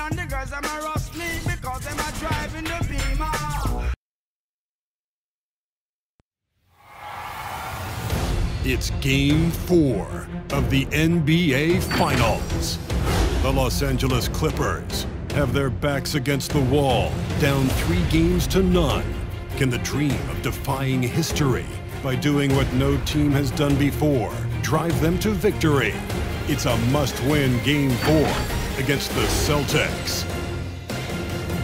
and the girls them a rush me because them a driving the Beamer. It's Game 4 of the NBA Finals. The Los Angeles Clippers have their backs against the wall, down 3 games to none. Can the dream of defying history by doing what no team has done before drive them to victory? It's a must-win Game 4 against the Celtics.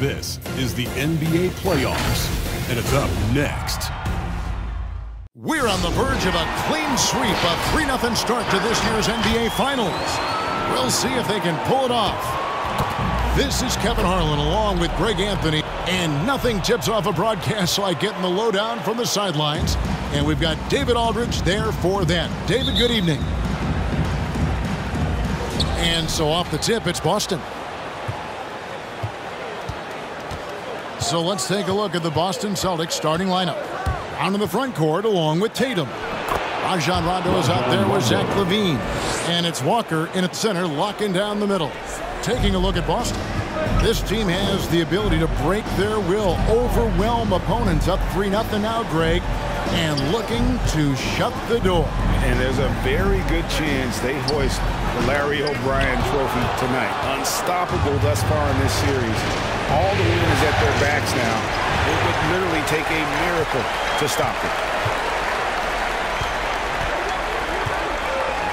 This is the NBA playoffs, and it's up next. We're on the verge of a clean sweep, a 3-0 start to this year's NBA Finals. We'll see if they can pull it off. This is Kevin Harlan along with Greg Anthony, and nothing tips off a broadcast like getting the lowdown from the sidelines. And we've got David Aldridge there for that. David, good evening. And so off the tip, it's Boston. So let's take a look at the Boston Celtics starting lineup. Out in the front court along with Tatum. Rajon Rondo is out there with Zach LaVine. And it's Walker in at center, locking down the middle. Taking a look at Boston. This team has the ability to break their will, overwhelm opponents. Up 3-0 now, Greg, and looking to shut the door. And there's a very good chance they hoist the Larry O'Brien trophy tonight. Unstoppable thus far in this series. All the winners at their backs now. It would literally take a miracle to stop them.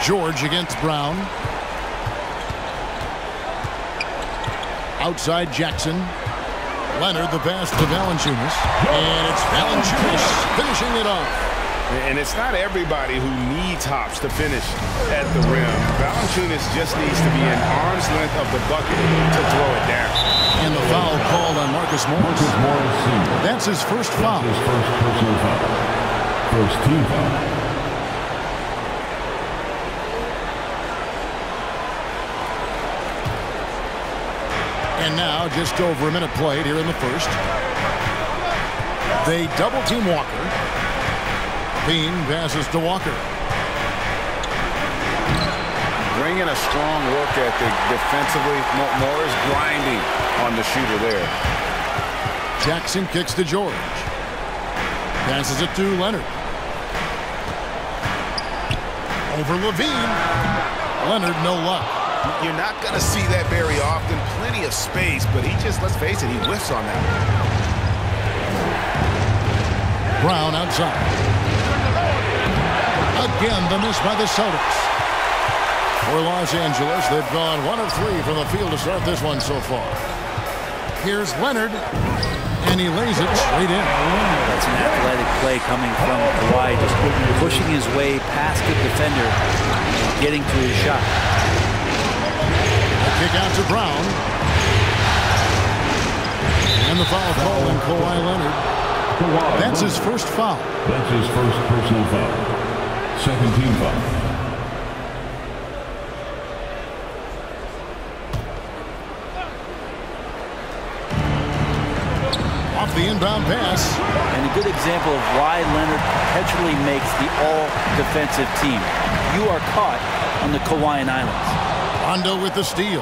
George against Brown. Outside Jackson. Leonard the pass to Valanciunas. And it's Valanciunas finishing it off. And it's not everybody who needs hops to finish at the rim. Valanciunas just needs to be an arm's length of the bucket to throw it down. And the foul called on Marcus Morris. That's his first foul. His first personal foul. First team foul. And now just over a minute played here in the first. They double team Walker. Bean passes to Walker. Bringing a strong work ethic defensively. Morris grinding on the shooter there. Jackson kicks to George. Passes it to Leonard. Over LaVine. Leonard, no luck. You're not going to see that very often. Plenty of space, but he just, let's face it, he whiffs on that. Brown outside. Again, the miss by the Celtics. For Los Angeles, they've gone 1 of 3 from the field to start this one so far. Here's Leonard, and he lays it straight in. That's an athletic play coming from Kawhi, just pushing his way past the defender and getting to his shot. A kick out to Brown. And the foul call on Kawhi Leonard. That's his first foul. That's his first personal foul. Second team foul. Off the inbound pass. And a good example of why Leonard perpetually makes the all-defensive team. You are caught on the Hawaiian Islands. Rondo with the steal.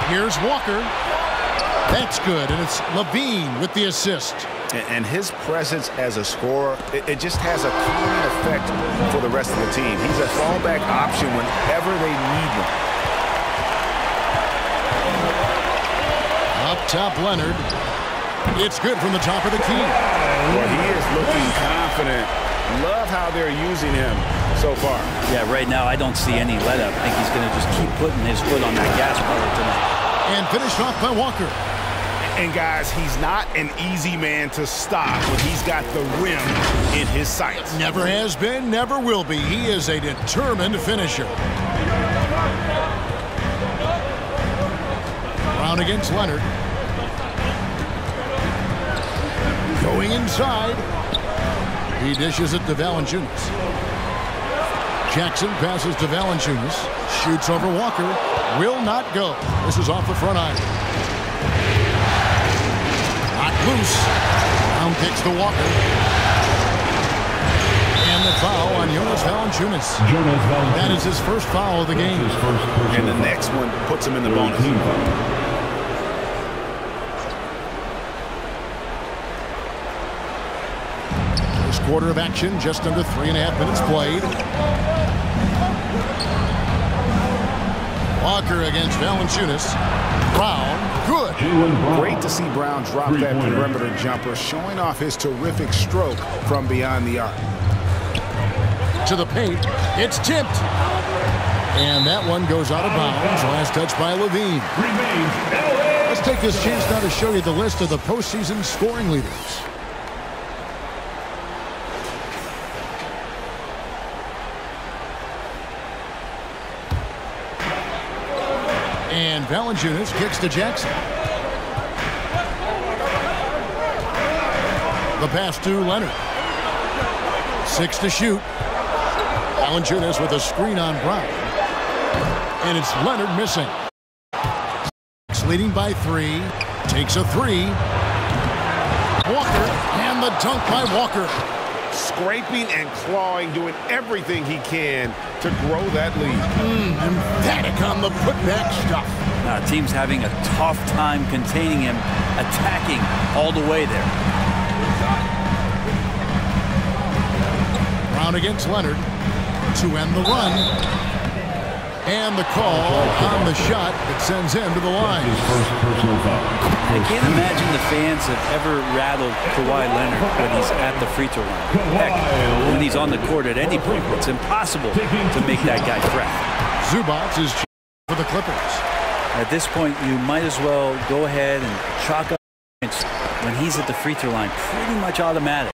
Here's Walker. That's good, and it's LaVine with the assist. And his presence as a scorer, it just has a calming effect for the rest of the team. He's a fallback option whenever they need him. Up top, Leonard. It's good from the top of the key. Well, he is looking confident. Love how they're using him so far. Yeah, right now I don't see any let-up. I think he's going to just keep putting his foot on that gas pedal tonight. And finished off by Walker. And guys, he's not an easy man to stop when he's got the rim in his sights. Never has been, never will be. He is a determined finisher. Brown against Leonard. Going inside. He dishes it to Valanciunas. Jackson passes to Valanciunas. Shoots over Walker. Will not go. This is off the front iron. Loose. Brown kicks to Walker. And the a foul on Jonas Valanciunas. That is his first foul of the game. And the next one puts him in the bonus. First quarter of action, just under 3.5 minutes played. Walker against Valanciunas. Brown, good. Great to see Brown drop that perimeter jumper, showing off his terrific stroke from beyond the arc. To the paint, it's tipped. And that one goes out of bounds. Last touch by Levine. Let's take this chance now to show you the list of the postseason scoring leaders. And Valanciunas kicks to Jackson. The pass to Leonard. 6 to shoot. Valanciunas with a screen on Brown. And it's Leonard missing. Leading by 3. Takes a 3. Walker, and the dunk by Walker. Scraping and clawing, doing everything he can to grow that lead. Emphatic on the putback stuff. Team's having a tough time containing him, attacking all the way there. Brown against Leonard to end the run. And the call on the shot that sends him to the line. I can't imagine the fans have ever rattled Kawhi Leonard when he's at the free throw line. Heck, when he's on the court at any point, it's impossible to make that guy crack. Zubac is for the Clippers. At this point, you might as well go ahead and chalk up points when he's at the free throw line. Pretty much automatic.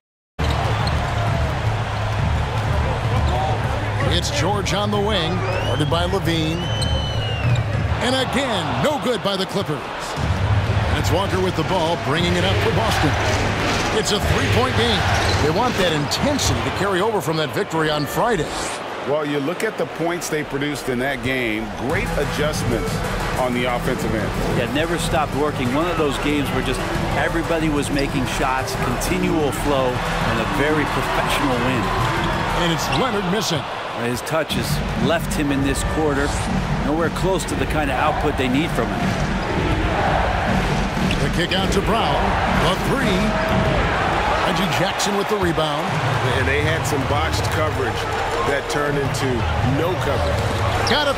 It's George on the wing, guarded by Levine. And again, no good by the Clippers. And it's Walker with the ball, bringing it up for Boston. It's a 3-point game. They want that intensity to carry over from that victory on Friday. Well, you look at the points they produced in that game, great adjustments on the offensive end. Yeah, never stopped working. One of those games where just everybody was making shots, continual flow, and a very professional win. And it's Leonard missing. His touch has left him in this quarter. Nowhere close to the kind of output they need from him. The kick out to Brown. A 3. Reggie Jackson with the rebound. And they had some botched coverage that turned into no coverage. Got it.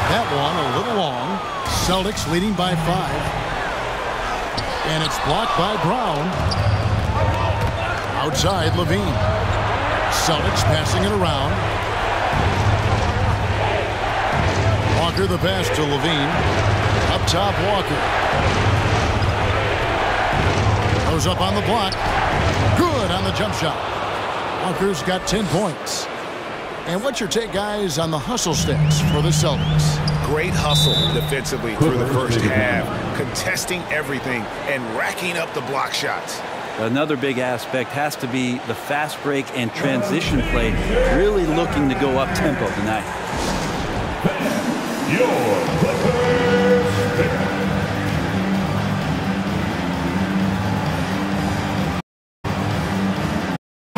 That one a little long. Celtics leading by 5. And it's blocked by Brown. Outside Levine. Celtics passing it around. Walker the pass to Levine. Up top, Walker. Goes up on the block. Good on the jump shot. Walker's got 10 points. And what's your take, guys, on the hustle stats for the Celtics? Great hustle defensively through the first half, contesting everything and racking up the block shots. Another big aspect has to be the fast break and transition play, really looking to go up tempo tonight. Your Clippers pick.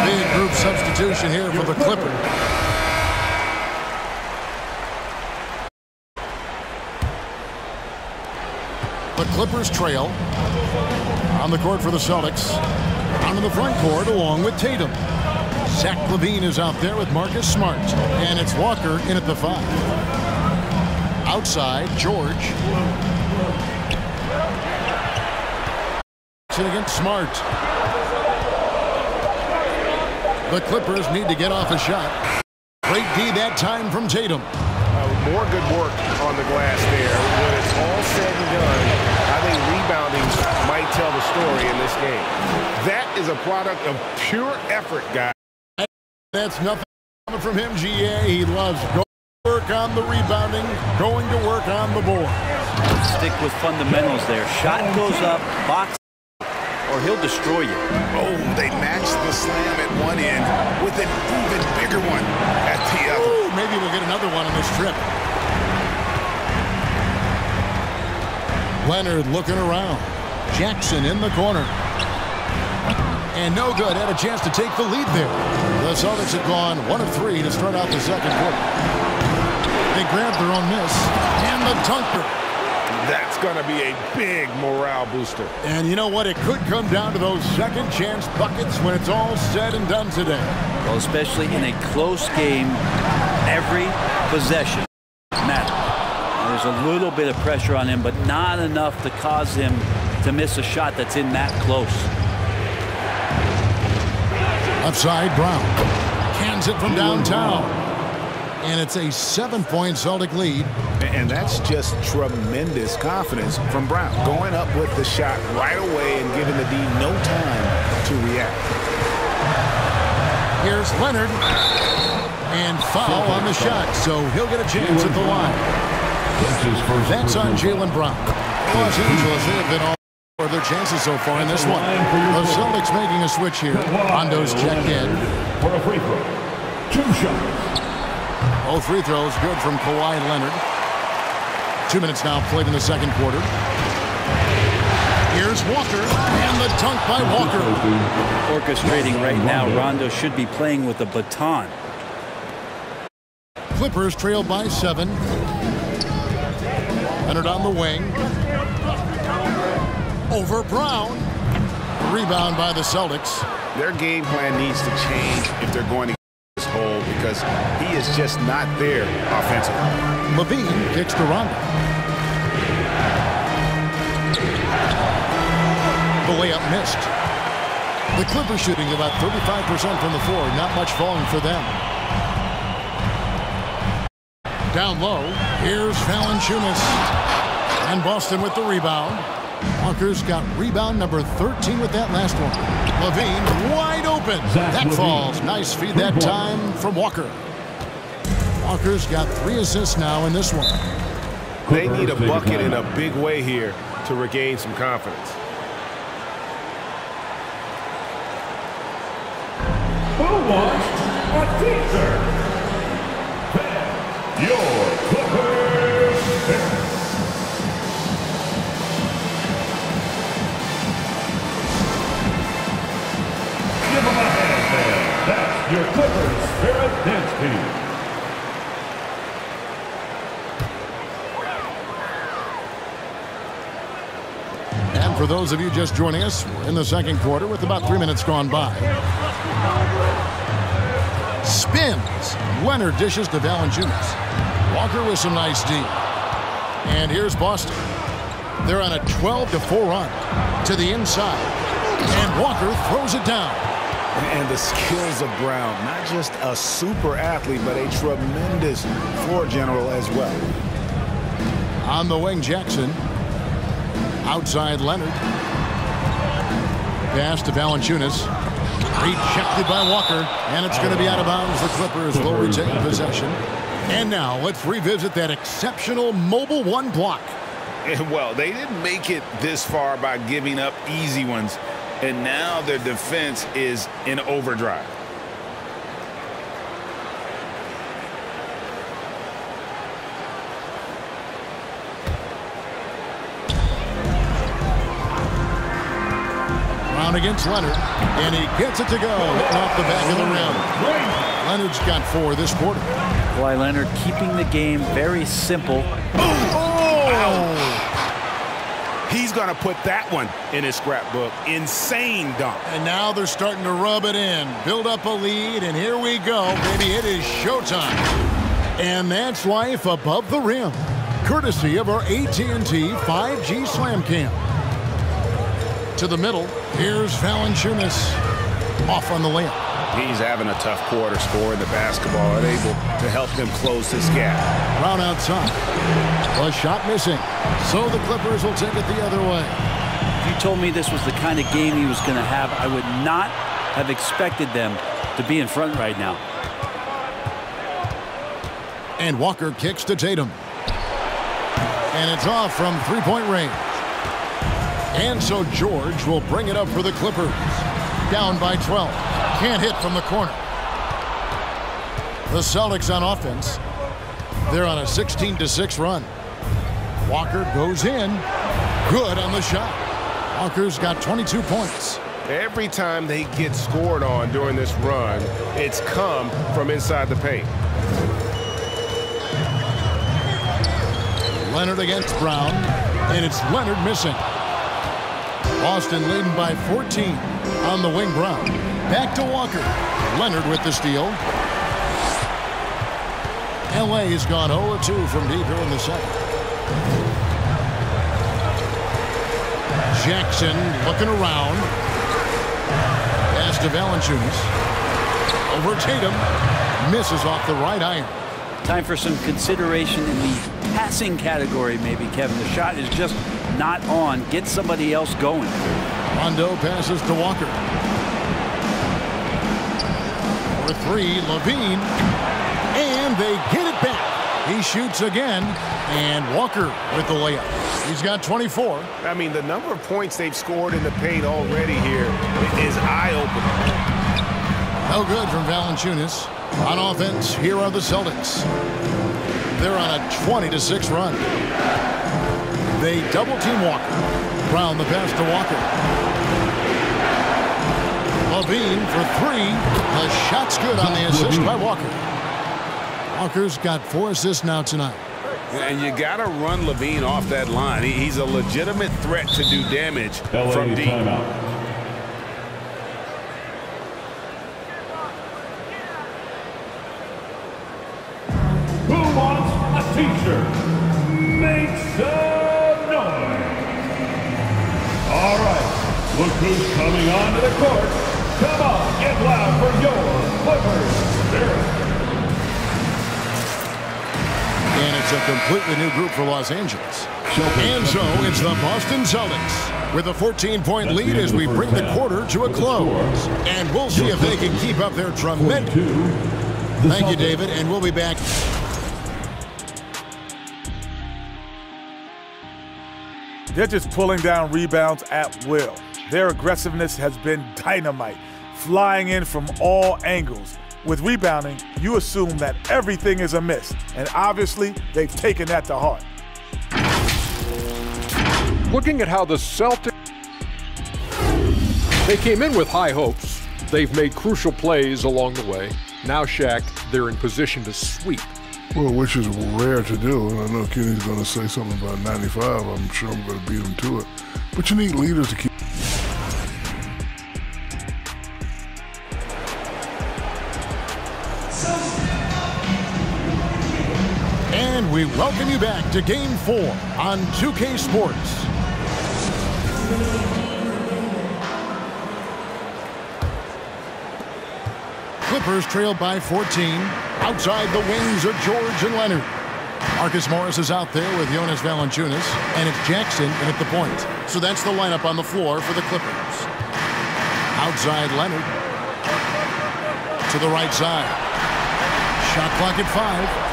Big group substitution here for the Clippers. The Clippers trail. On the court for the Celtics. On to the front court along with Tatum. Zach LaVine is out there with Marcus Smart. And it's Walker in at the 5. Outside, George. Against Smart. The Clippers need to get off a shot. Great D that time from Tatum. More good work on the glass there. When it's all said and done, I think rebounding might tell the story in this game. That is a product of pure effort, guys. That's nothing coming from him, GA. He loves going to work on the rebounding, going to work on the board. Stick with fundamentals there. Shot goes up, box, or he'll destroy you. Oh, they matched the slam at one end with an even bigger one at the other. Ooh, maybe we'll get another one on this trip. Leonard looking around. Jackson in the corner. And no good. Had a chance to take the lead there. The Celtics have gone 1 of 3 to start out the second quarter. They grabbed their own miss. And the dunker. That's going to be a big morale booster. And you know what? It could come down to those second chance buckets when it's all said and done today. Well, especially in a close game, every possession matters. There's a little bit of pressure on him, but not enough to cause him to miss a shot that's in that close. Upside Brown. Cans it from downtown. And it's a 7-point Celtic lead. And that's just tremendous confidence from Brown. Going up with the shot right away and giving the D no time to react. Here's Leonard. And foul on the shot, so he'll get a chance at the line. That's on Jaylen Brown. Los Angeles, they have been all for their chances so far in this one. The Celtics making a switch here. Rondo's checked in. For a free throw. 2 shots. Both free throws good from Kawhi Leonard. 2 minutes now played in the second quarter. Here's Walker, and the dunk by Walker. Orchestrating right now, Rondo should be playing with a baton. Clippers trail by 7. Leonard on the wing. Over Brown. Rebound by the Celtics. Their game plan needs to change if they're going to get this hole because he is just not there offensively. Levine kicks to Rondo. The layup missed. The Clippers shooting about 35% from the floor. Not much falling for them. Down low, here's Valanciunas. And Boston with the rebound. Walker's got rebound number 13 with that last one. Levine wide open. That falls. Nice feed that time from Walker. Walker's got 3 assists now in this one. They need a bucket in a big way here to regain some confidence. Who wants a teaser? Your Clippers pick. Give them a hand there. That's your Clippers Spirit Dance Team. And for those of you just joining us, we're in the second quarter with about 3 minutes gone by. Spins. Leonard dishes to Valanciunas. Walker with some nice D. And here's Boston. They're on a 12-4 run to the inside. And Walker throws it down. And the skills of Brown, not just a super athlete, but a tremendous floor general as well. On the wing, Jackson. Outside Leonard. Pass to Valanciunas. Rejected by Walker. And it's going to be out of bounds. The Clippers will retain possession. And now let's revisit that exceptional mobile 1 block. And well, they didn't make it this far by giving up easy ones. And now their defense is in overdrive. Brown against Leonard. And he gets it to go. Hitting off the back of the rim. Leonard's got 4 this quarter. Kawhi Leonard keeping the game very simple. He's going to put that one in his scrapbook. Insane dunk. And now they're starting to rub it in. Build up a lead, and here we go. Baby, it is showtime. And that's life above the rim. Courtesy of our AT&T 5G Slam Cam. To the middle, here's Valanciunas. Off on the layup. He's having a tough quarter, scoring the basketball and able to help them close this gap. Brown outside. A shot missing. So the Clippers will take it the other way. If you told me this was the kind of game he was going to have, I would not have expected them to be in front right now. And Walker kicks to Tatum. And it's off from 3-point range. And so George will bring it up for the Clippers. Down by 12. Can't hit from the corner. The Celtics on offense. They're on a 16-6 run. Walker goes in. Good on the shot. Walker's got 22 points. Every time they get scored on during this run, it's come from inside the paint. Leonard against Brown, and it's Leonard missing. Boston leading by 14 on the wing. Brown back to Walker. Leonard with the steal. LA has gone 0-2 from deep here in the second. Jackson looking around. Pass to Valanciunas. Over Tatum. Misses off the right iron. Time for some consideration in the passing category, maybe, Kevin. The shot is just not on. Get somebody else going. Rondo passes to Walker. For three, Levine. And they get it back. He shoots again. And Walker with the layup. He's got 24. I mean, the number of points they've scored in the paint already here is eye-opening. No good from Valanciunas. On offense, here are the Celtics. They're on a 20-6 run. They double-team Walker. Brown the pass to Walker. Levine for three. The shot's good on the assist by Walker. Walker's got 4 assists now tonight. And you got to run Levine off that line. He's a legitimate threat to do damage from deep. Timeout. Who wants a t-shirt? Make some noise. All right, look who's coming onto the court. Come on, get loud for your Clippers Spirit. And it's a completely new group for Los Angeles. And so it's the Boston Celtics with a 14-point lead as we bring the quarter to a close. And we'll see if they can keep up their tremendous. Thank you, David, and we'll be back. They're just pulling down rebounds at will. Their aggressiveness has been dynamite, flying in from all angles. With rebounding, you assume that everything is amiss, and obviously, they've taken that to heart. Looking at how the Celtics, they came in with high hopes. They've made crucial plays along the way. Now, Shaq, they're in position to sweep. Well, which is rare to do. And I know Kenny's going to say something about 95. I'm sure I'm going to beat him to it. But you need leaders to keep. And we welcome you back to Game 4 on 2K Sports. Clippers trail by 14. Outside the wings are George and Leonard. Marcus Morris is out there with Jonas Valanciunas, and it's Jackson in at the point. So that's the lineup on the floor for the Clippers. Outside Leonard. To the right side. Shot clock at 5.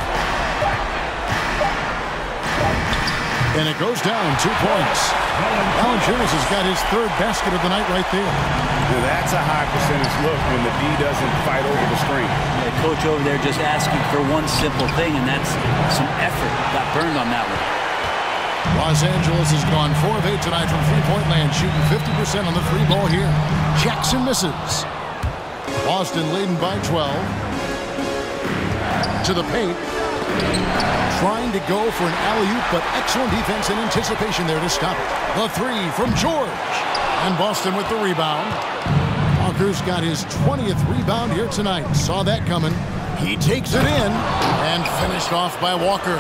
And it goes down 2 points. Valanciunas has got his 3rd basket of the night right there. Now that's a high percentage look when the D doesn't fight over the screen. Yeah, coach over there just asking for one simple thing, and that's some effort. Got burned on that one. Los Angeles has gone 4 of 8 tonight from three-point land, shooting 50% on the free ball here. Jackson misses. Boston leading by 12. To the paint. Trying to go for an alley-oop, but excellent defense and anticipation there to stop it. The 3 from George. And Boston with the rebound. Walker's got his 20th rebound here tonight. Saw that coming. He takes it in and finished off by Walker.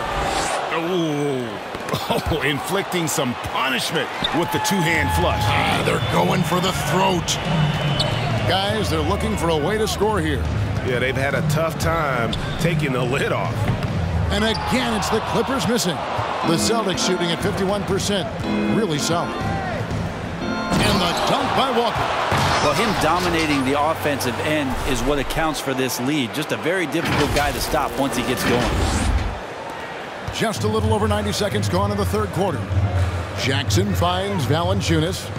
Oh, inflicting some punishment with the two-hand flush. They're going for the throat. Guys, they're looking for a way to score here. Yeah, they've had a tough time taking the lid off. And again, it's the Clippers missing. The Celtics shooting at 51%. Really solid. And the dunk by Walker. Well, him dominating the offensive end is what accounts for this lead. Just a very difficult guy to stop once he gets going. Just a little over 90 seconds gone in the 3rd quarter. Jackson finds Valanciunas.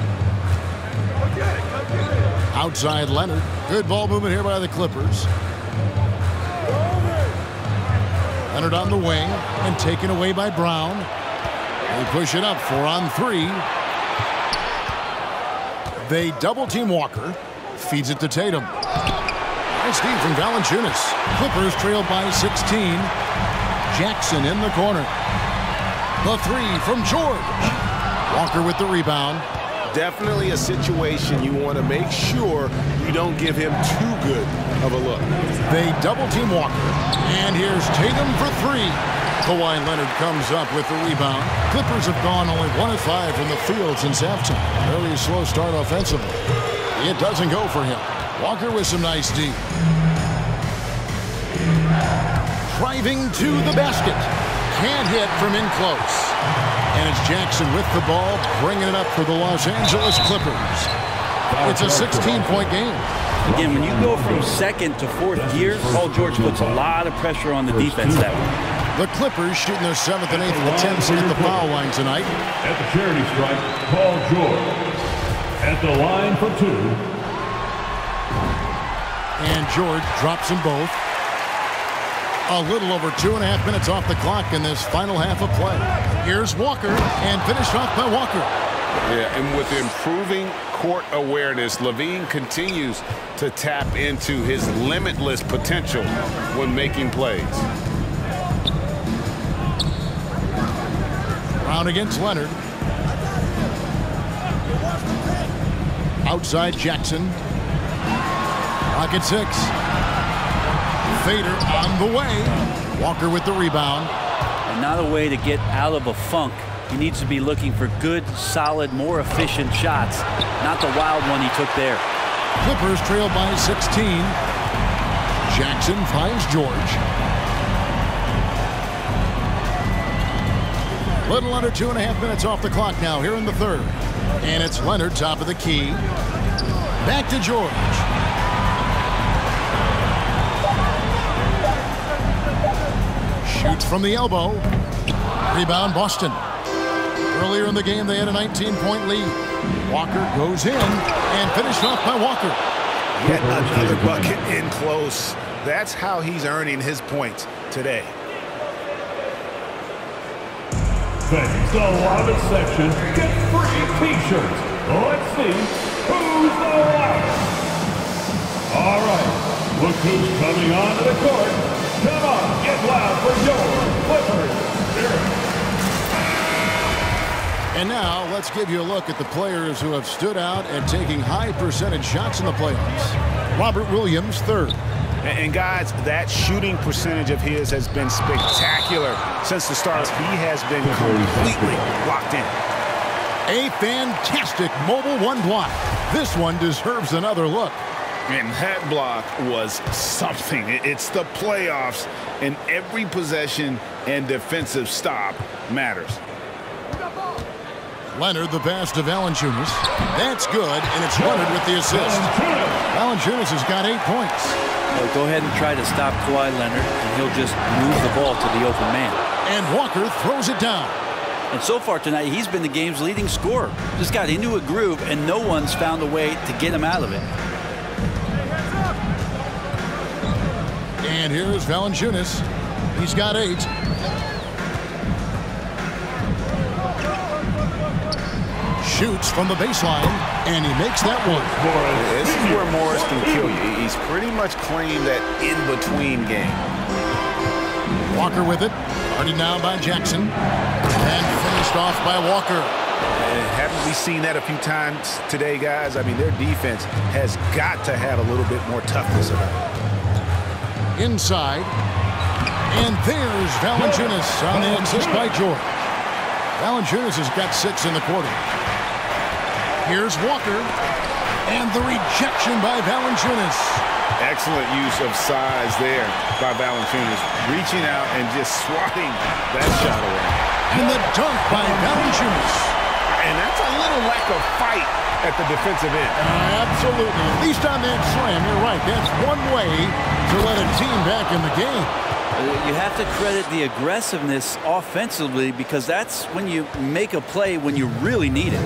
Outside Leonard. Good ball movement here by the Clippers. Leonard on the wing and taken away by Brown. They push it up 4 on 3. They double-team Walker. Feeds it to Tatum. Nice D from Valanciunas. Clippers trailed by 16. Jackson in the corner. The three from George. Walker with the rebound. Definitely a situation you want to make sure you don't give him too good of a look. They double-team Walker. And here's Tatum for three. Kawhi Leonard comes up with the rebound. Clippers have gone only 1 of 5 from the field since halftime. Very slow start offensively. It doesn't go for him. Walker with some nice D. Driving to the basket. Can't hit from in close. And it's Jackson with the ball, bringing it up for the Los Angeles Clippers. It's a 16-point game. Again, when you go from second to fourth gear, Paul George puts a lot of pressure on the defense that way. The Clippers shooting their 7th and 8th attempts at the foul line tonight. At the charity stripe, Paul George. At the line for 2. And George drops them both. A little over 2.5 minutes off the clock in this final half of play. Here's Walker, and finished off by Walker. Yeah, and with improving court awareness, LaVine continues to tap into his limitless potential when making plays. Brown against Leonard. Outside Jackson. Rocket 6. Fader on the way. Walker with the rebound. And not a way to get out of a funk. He needs to be looking for good, solid, more efficient shots, not the wild one he took there. Clippers trail by 16. Jackson finds George. Little under 2.5 minutes off the clock now here in the third. And it's Leonard top of the key. Back to George. Shoots from the elbow. Rebound Boston. Earlier in the game, they had a 19-point lead. Walker goes in and finished off by Walker. Yet another bucket in close. That's how he's earning his points today. Fans, the loudest section get free T-shirts. Let's see who's the loudest. All right, look who's coming onto the court. Come on, get loud for your Clippers. And now let's give you a look at the players who have stood out and taking high percentage shots in the playoffs. Robert Williams, third. And guys, that shooting percentage of his has been spectacular since the start. He has been completely locked in. A fantastic mobile one block. This one deserves another look. And that block was something. It's the playoffs, and every possession and defensive stop matters. Leonard, the pass to Valanciunas. That's good, and it's Leonard with the assist. Valanciunas has got 8 points. Well, go ahead and try to stop Kawhi Leonard, and he'll just move the ball to the open man. And Walker throws it down. And so far tonight, he's been the game's leading scorer. Just got into a groove, and no one's found a way to get him out of it. And here's Valanciunas. He's got 8. Shoots from the baseline, and he makes that one. This is where Morris can kill you. He's pretty much claimed that in-between game. Walker with it. Guarded now by Jackson. And finished off by Walker. Haven't we seen that a few times today, guys? I mean, their defense has got to have a little bit more toughness about it. Inside. And there's Valanciunas on the assist by George. Valanciunas has got 6 in the quarter. Here's Walker, and the rejection by Valanciunas. Excellent use of size there by Valanciunas, reaching out and just swatting that shot away. And the dunk by Valanciunas. And that's a little lack of fight at the defensive end. Absolutely. At least on that slam, you're right. That's one way to let a team back in the game. You have to credit the aggressiveness offensively, because that's when you make a play when you really need it.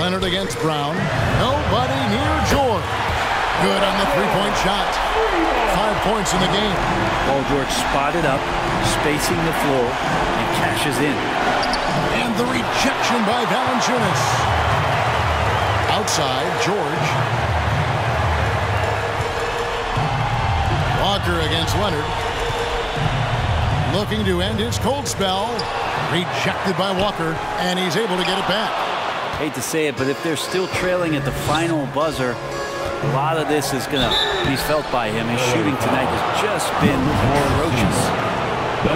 Leonard against Brown. Nobody near George. Good on the three-point shot. 5 points in the game. Paul George spotted up, spacing the floor, and cashes in. And the rejection by Valanciunas. Outside, George. Walker against Leonard. Looking to end his cold spell. Rejected by Walker, and he's able to get it back. Hate to say it, but if they're still trailing at the final buzzer, a lot of this is going to be felt by him. His shooting tonight has just been atrocious.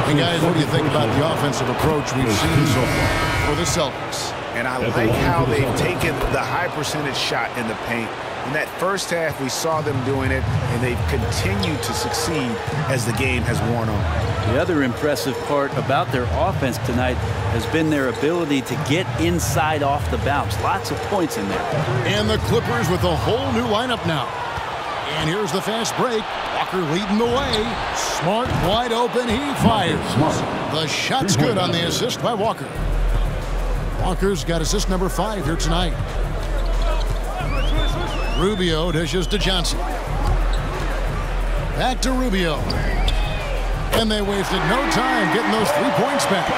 Hey guys, what do you think about the offensive approach we've seen so far for the Celtics? And I like how they've taken the high percentage shot in the paint. In that first half, we saw them doing it, and they've continued to succeed as the game has worn on. The other impressive part about their offense tonight has been their ability to get inside off the bounce. Lots of points in there. And the Clippers with a whole new lineup now. And here's the fast break. Walker leading the way. Smart, wide open, he fires. The shot's good on the assist by Walker. Walker's got assist number 5 here tonight. Rubio dishes to Johnson. Back to Rubio. And they wasted no time getting those 3 points back.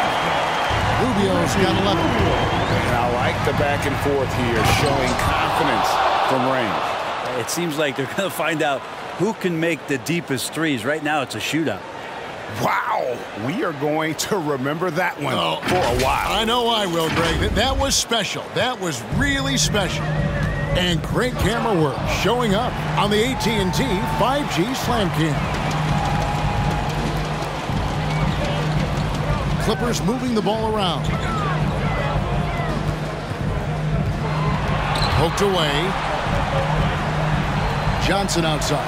Rubio's got 11. And I like the back and forth here, showing confidence from range. It seems like they're going to find out who can make the deepest threes. Right now, it's a shootout. Wow, we are going to remember that one for a while. I know I will, Greg. That was special. That was really special. And great camera work showing up on the AT&T 5G Slam Cam. Clippers moving the ball around. Poked away. Johnson outside.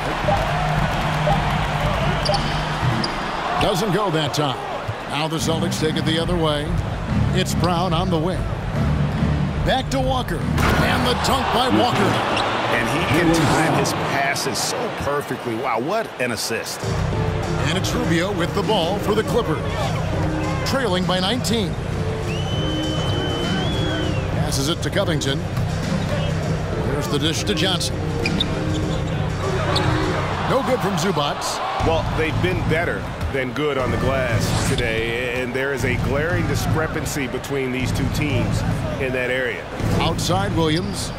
Doesn't go that time. Now the Celtics take it the other way. It's Brown on the wing. Back to Walker. And the dunk by Walker. And he can time his passes so perfectly. Wow, what an assist. And it's Rubio with the ball for the Clippers. Trailing by 19. Passes it to Covington. There's the dish to Johnson. No good from Zubac. Well, they've been better than good on the glass today, and there is a glaring discrepancy between these two teams in that area. Outside Williams.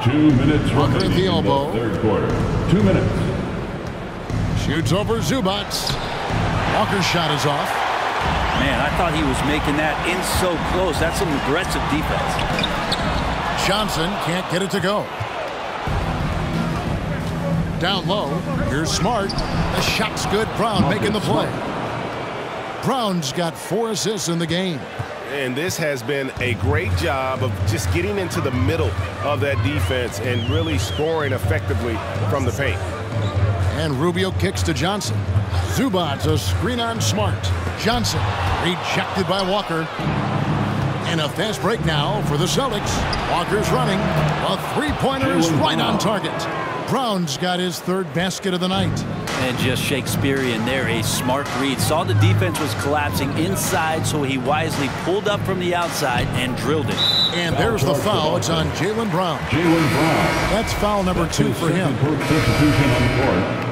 2 minutes Walker at the elbow. Third quarter. 2 minutes. Shoots over Zubac. Walker's shot is off. Man, I thought he was making that in so close. That's some aggressive defense. Johnson can't get it to go. Down low. Here's Smart. The shot's good. Brown making the play. Brown's got 4 assists in the game. And this has been a great job of just getting into the middle of that defense and really scoring effectively from the paint. And Rubio kicks to Johnson. Zubac a screen on Smart. Johnson rejected by Walker. And a fast break now for the Celtics. Walker's running. A three-pointer is right on target. Brown's got his 3rd basket of the night. And just Shakespearean there, a smart read. Saw the defense was collapsing inside, so he wisely pulled up from the outside and drilled it. And there's the foul. It's on Jaylen Brown. Jaylen Brown. That's foul number 2 for him. Substitution on the court.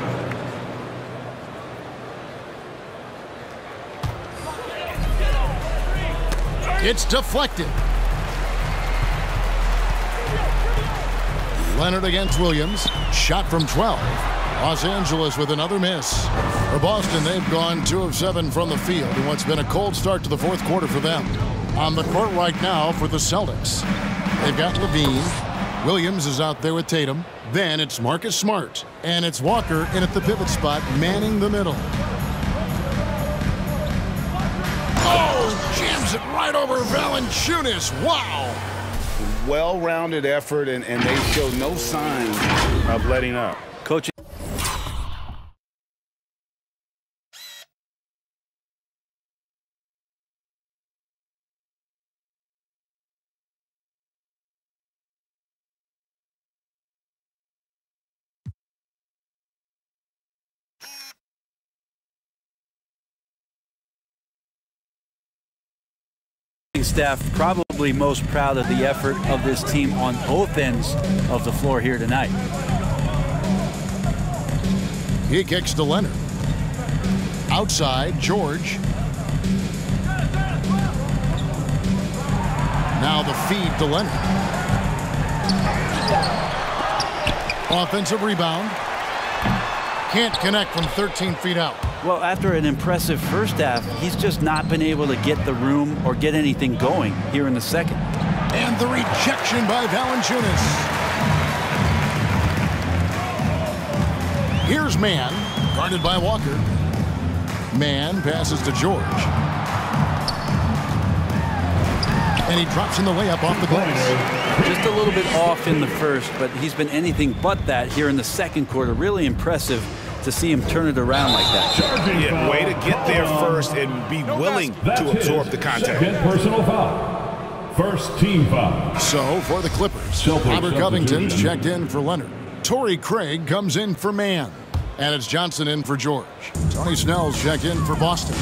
It's deflected. Leonard against Williams. Shot from 12. Los Angeles with another miss. For Boston, they've gone 2 of 7 from the field in what's been a cold start to the 4th quarter for them. On the court right now for the Celtics, they've got Levine. Williams is out there with Tatum. Then it's Marcus Smart. And it's Walker in at the pivot spot, manning the middle. Oh, jams it right over Valanciunas. Wow. Well-rounded effort, and they show no signs of letting up. Coach. Staff probably most proud of the effort of this team on both ends of the floor here tonight. He kicks to Leonard. Outside, George. Now the feed to Leonard. Offensive rebound. Can't connect from 13 feet out. Well, after an impressive first half, he's just not been able to get the room or get anything going here in the second. And the rejection by Valanciunas. Here's Mann, guarded by Walker. Mann passes to George. And he drops in the layup off the glass. Just a little bit off in the first, but he's been anything but that here in the second quarter. Really impressive to see him turn it around like that. Yeah, way to get there first and be willing to absorb the contact. Second personal foul. First team foul. So for the Clippers, Robert Covington's checked in for Leonard. Torrey Craig comes in for Mann. And it's Johnson in for George. Tony Snell's checked in for Boston.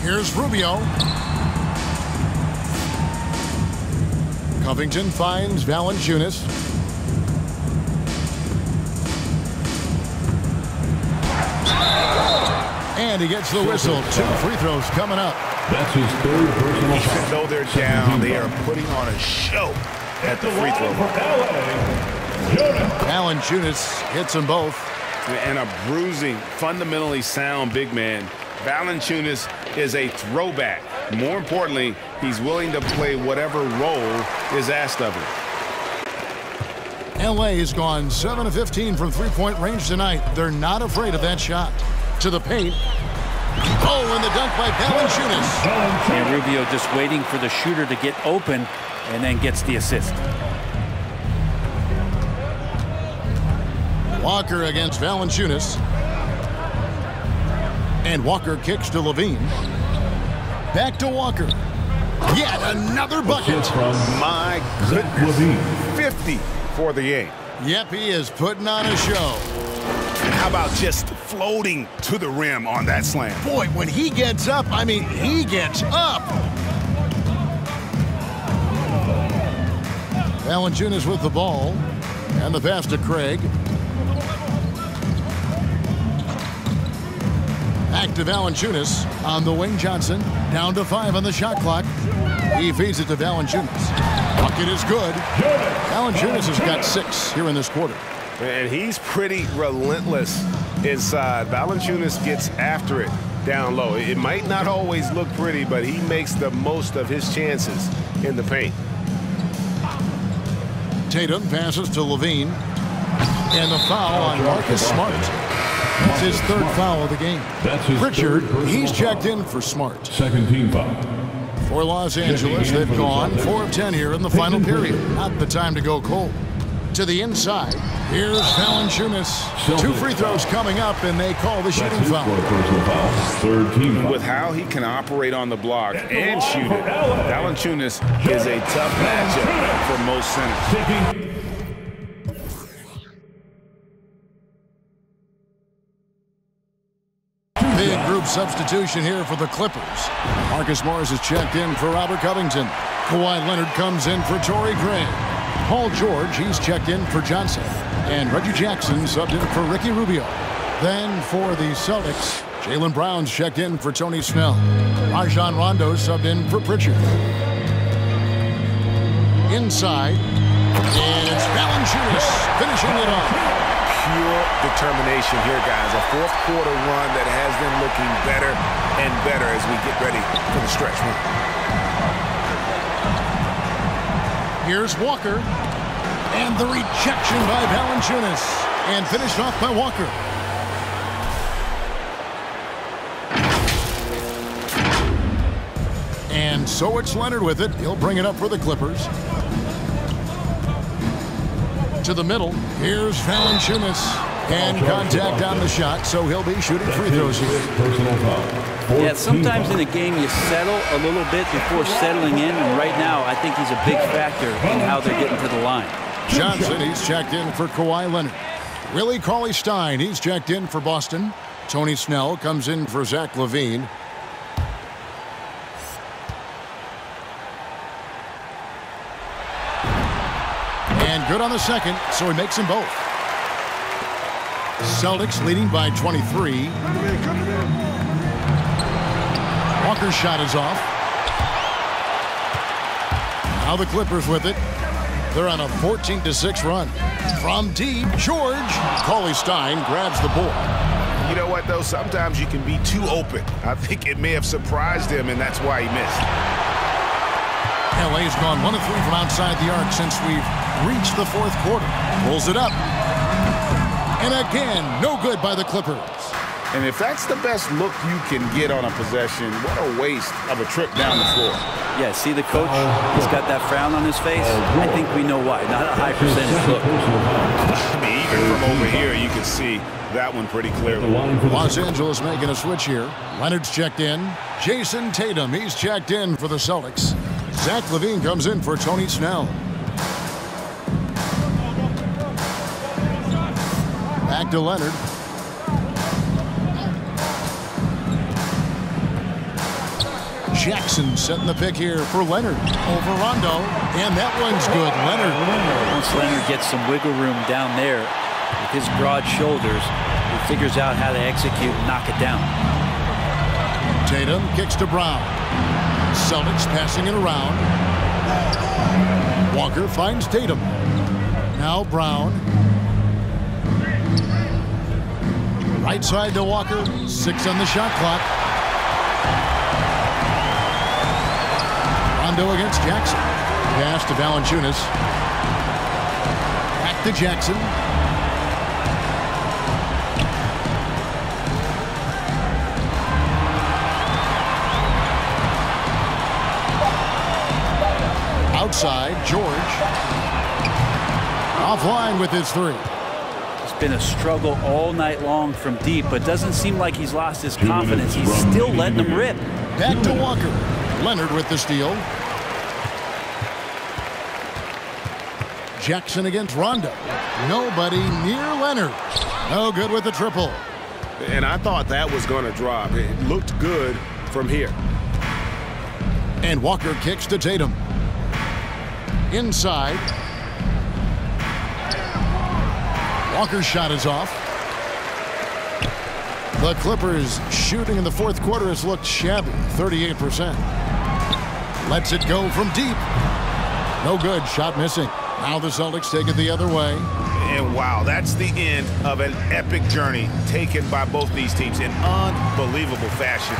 Here's Rubio. Covington finds Valanciunas. And he gets the whistle. 2 free throws coming up. That's his third personal foul. Even though they're down, they are putting on a show at the free throw line. Valanciunas hits them both. And a bruising, fundamentally sound big man. Valanciunas is a throwback. More importantly, he's willing to play whatever role is asked of him. LA has gone 7 of 15 from three-point range tonight. They're not afraid of that shot. To the paint. Oh, and the dunk by Valanciunas. And Rubio just waiting for the shooter to get open and then gets the assist. Walker against Valanciunas. And Walker kicks to Levine. Back to Walker. Yet another bucket. My goodness. 50 for the game. Yep, he is putting on a show. How about just floating to the rim on that slam? Boy, when he gets up, I mean, he gets up. Valanciunas with the ball. And the pass to Craig. Back to Valanciunas on the wing. Johnson down to 5 on the shot clock. He feeds it to Valanciunas. Bucket is good. Valanciunas has got 6 here in this quarter. And he's pretty relentless inside. Valanciunas gets after it down low. It might not always look pretty, but he makes the most of his chances in the paint. Tatum passes to Levine. And the foul on Marcus Smart. That's his 3rd foul of the game. Pritchard, he's checked in for Smart. Second team foul. For Los Angeles, they've gone 4 of 10 here in the final period. Not the time to go cold. To the inside, here's Valanciunas. 2 free throws coming up, and they call the shooting foul. Third team foul. With how he can operate on the block and shoot it, Valanciunas is a tough matchup for most centers. Big group substitution here for the Clippers. Marcus Morris is checked in for Robert Covington. Kawhi Leonard comes in for Torrey Craig. Paul George, he's checked in for Johnson. And Reggie Jackson subbed in for Ricky Rubio. Then for the Celtics, Jaylen Brown's checked in for Tony Snell. Rajon Rondo subbed in for Pritchard. Inside, and it's Valanciunas finishing it off. Pure determination here, guys. A 4th quarter run that has them looking better and better as we get ready for the stretch run. Here's Walker. And the rejection by Valanciunas. And finished off by Walker. And so it's Leonard with it. He'll bring it up for the Clippers. To the middle. Here's Valanciunas. And contact on the shot, so he'll be shooting free throws here. Yeah, sometimes in a game you settle a little bit before settling in, and right now I think he's a big factor in how they're getting to the line. Johnson, he's checked in for Kawhi Leonard. Willie Cauley-Stein, he's checked in for Boston. Tony Snell comes in for Zach LaVine. And good on the second, so he makes them both. Celtics leading by 23. Walker's shot is off. Now the Clippers with it. They're on a 14-6 run. From deep, George. Cauley-Stein grabs the board. You know what, though? Sometimes you can be too open. I think it may have surprised him, and that's why he missed. LA's gone 1 of 3 from outside the arc since we've reached the fourth quarter. Pulls it up. And again, no good by the Clippers. And if that's the best look you can get on a possession, what a waste of a trip down the floor. Yeah, see the coach? He's got that frown on his face. I think we know why. Not a high percentage look. I mean, even from over here, you can see that one pretty clearly. Los Angeles making a switch here. Leonard's checked in. Jason Tatum, he's checked in for the Celtics. Zach LaVine comes in for Tony Snell. Back to Leonard. Jackson setting the pick here for Leonard. Over Rondo, and that one's good. Leonard. Once Leonard gets some wiggle room down there with his broad shoulders, he figures out how to execute and knock it down. Tatum kicks to Brown. Celtics passing it around. Walker finds Tatum. Now Brown. Right side to Walker. 6 on the shot clock. Rondo against Jackson. Pass to Valanciunas. Back to Jackson. Outside, George. Offline with his 3. It's been a struggle all night long from deep, but doesn't seem like he's lost his confidence. He's still letting them rip. Back to Walker. Leonard with the steal. Jackson against Rondo. Nobody near Leonard. No good with the triple. And I thought that was going to drop. It looked good from here. And Walker kicks to Tatum. Inside. Walker's shot is off. The Clippers shooting in the fourth quarter has looked shabby, 38%. Lets it go from deep. No good, shot missing. Now the Celtics take it the other way. And wow, that's the end of an epic journey taken by both these teams in unbelievable fashion.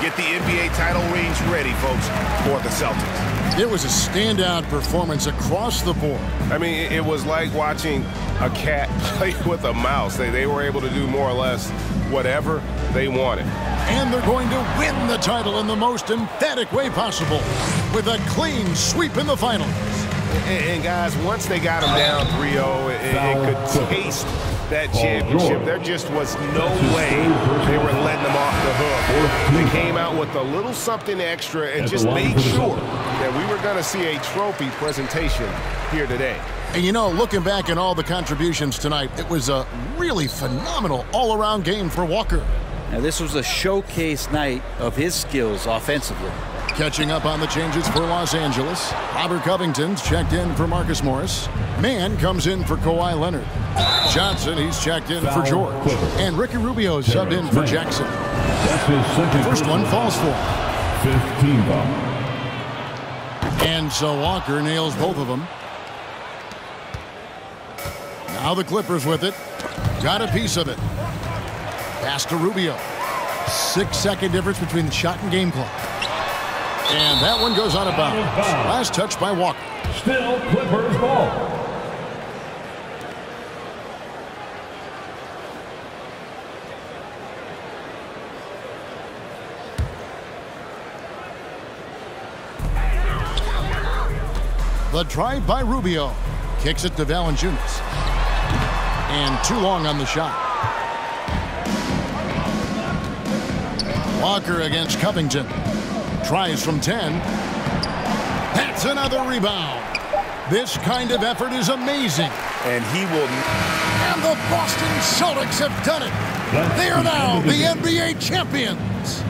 Get the NBA title rings ready, folks, for the Celtics. It was a standout performance across the board. I mean, it was like watching a cat play with a mouse. They were able to do more or less whatever they wanted. And they're going to win the title in the most emphatic way possible with a clean sweep in the finals. And guys, once they got them down 3-0 and could taste that championship, there just was no way they were letting them off the hook. They came out with a little something extra and just made sure that we were going to see a trophy presentation here today. And you know, looking back at all the contributions tonight, it was a really phenomenal all-around game for Walker. Now, this was a showcase night of his skills offensively. Catching up on the changes for Los Angeles. Robert Covington's checked in for Marcus Morris. Mann comes in for Kawhi Leonard. Johnson, he's checked in for George. And Ricky Rubio subbed in for Jackson. The first one falls for him. 15 foul. And so Walker nails both of them. Now the Clippers with it. Got a piece of it. Pass to Rubio. 6-second difference between the shot and game clock. And that one goes out of bounds. Last touch by Walker. Still Clippers ball. The drive by Rubio. Kicks it to Valanciunas. And too long on the shot. Walker against Covington. Tries from 10. That's another rebound. This kind of effort is amazing. And he will. And the Boston Celtics have done it. They are now the NBA champions.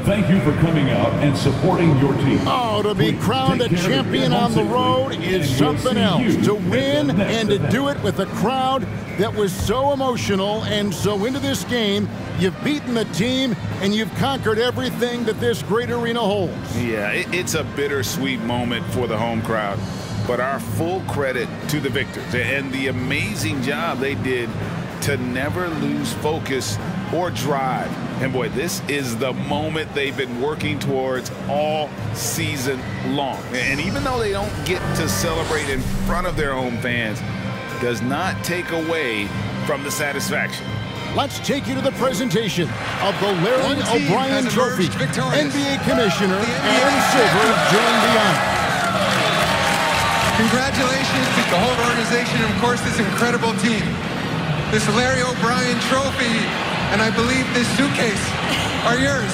Thank you for coming out and supporting your team. Oh, to be crowned a champion on the road is something else. To win and to do it with a crowd that was so emotional and so into this game, you've beaten the team and you've conquered everything that this great arena holds. Yeah, it's a bittersweet moment for the home crowd, but our full credit to the victors and the amazing job they did to never lose focus or drive. And boy, this is the moment they've been working towards all season long. And even though they don't get to celebrate in front of their home fans, does not take away from the satisfaction. Let's take you to the presentation of the Larry O'Brien Trophy. NBA Commissioner Adam Silver joined the honor. Congratulations to the whole organization and, of course, this incredible team. This Larry O'Brien Trophy, and I believe this suitcase are yours.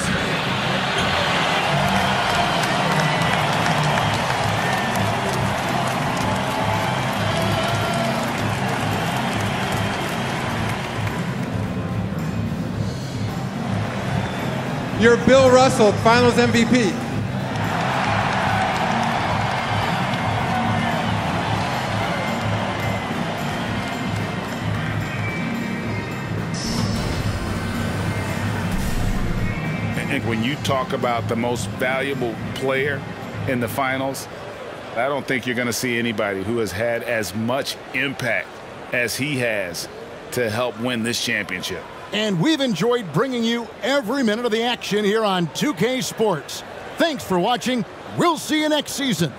You're Bill Russell, Finals MVP. When you talk about the most valuable player in the finals, I don't think you're going to see anybody who has had as much impact as he has to help win this championship. And we've enjoyed bringing you every minute of the action here on 2K Sports. Thanks for watching. We'll see you next season.